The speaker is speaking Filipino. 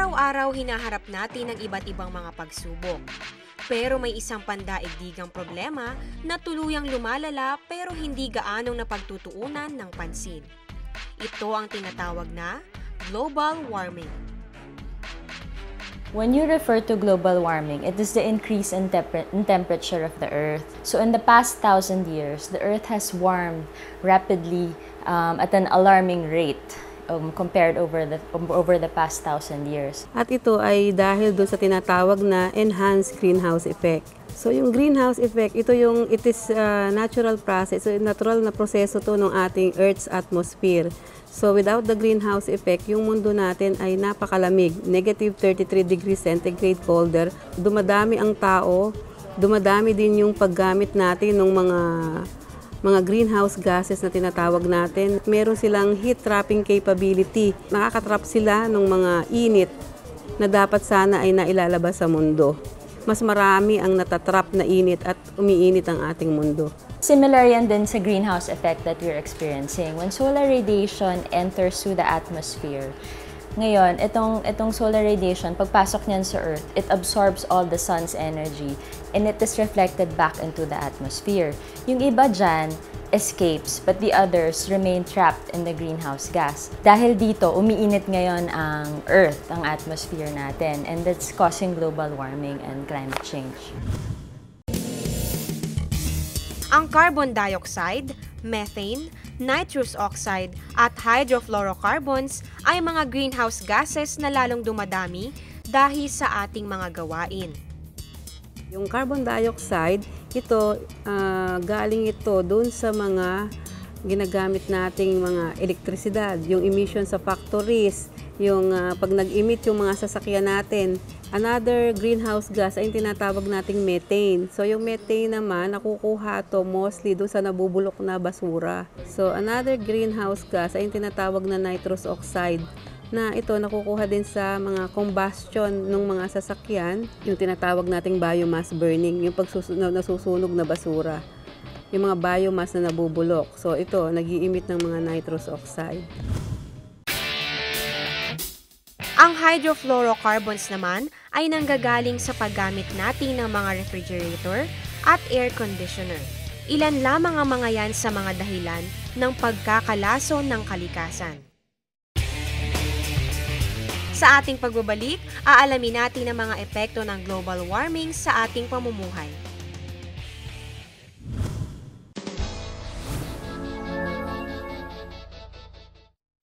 Araw-araw hinaharap natin ang iba't ibang mga pagsubok. Pero may isang pandaigdigang problema na tuluyang lumalala pero hindi gaanong napagtutuunan ng pansin. Ito ang tinatawag na global warming. When you refer to global warming, it is the increase in temperature of the Earth. So in the past 1,000 years, the Earth has warmed rapidly at an alarming rate compared over the past 1,000 years. At ito ay dahil doon sa tinatawag na enhanced greenhouse effect. So yung greenhouse effect, it is natural process, so natural na proseso to ng ating Earth's atmosphere. So without the greenhouse effect, yung mundo natin ay napakalamig, negative 33 degrees centigrade colder. Dumadami ang tao, dumadami din yung paggamit natin ng mga greenhouse gases na tinatawag natin. Meron silang heat trapping capability. Nakakatrap sila ng mga init na dapat sana ay nailalabas sa mundo. Mas marami ang natatrap na init at umiinit ang ating mundo. Similar yan din sa greenhouse effect that we're experiencing. When solar radiation enters through the atmosphere, ngayon, itong solar radiation, pagpasok niyan sa Earth, it absorbs all the sun's energy and it is reflected back into the atmosphere. Yung iba dyan escapes, but the others remain trapped in the greenhouse gas. Dahil dito, umiinit ngayon ang Earth, ang atmosphere natin, and that's causing global warming and climate change. Ang carbon dioxide, methane, nitrous oxide at hydrofluorocarbons ay mga greenhouse gases na lalong dumadami dahil sa ating mga gawain. Yung carbon dioxide, galing ito doon sa mga ginagamit nating mga elektrisidad, yung emission sa factories, yung pag nag-emit yung mga sasakyan natin. Another greenhouse gas ay tinatawag nating methane. So yung methane naman, nakukuha to mostly doon sa nabubulok na basura. So another greenhouse gas ay tinatawag na nitrous oxide, na ito nakukuha din sa mga combustion ng mga sasakyan, yung tinatawag nating biomass burning, yung nasusunog na basura, yung mga biomass na nabubulok. So ito, nag-i-emit ng mga nitrous oxide. Ang hydrofluorocarbons naman ay nanggagaling sa paggamit natin ng mga refrigerator at air conditioner. Ilan lamang ang mga yan sa mga dahilan ng pagkakalason ng kalikasan. Sa ating pagbabalik, aalamin natin ang mga epekto ng global warming sa ating pamumuhay.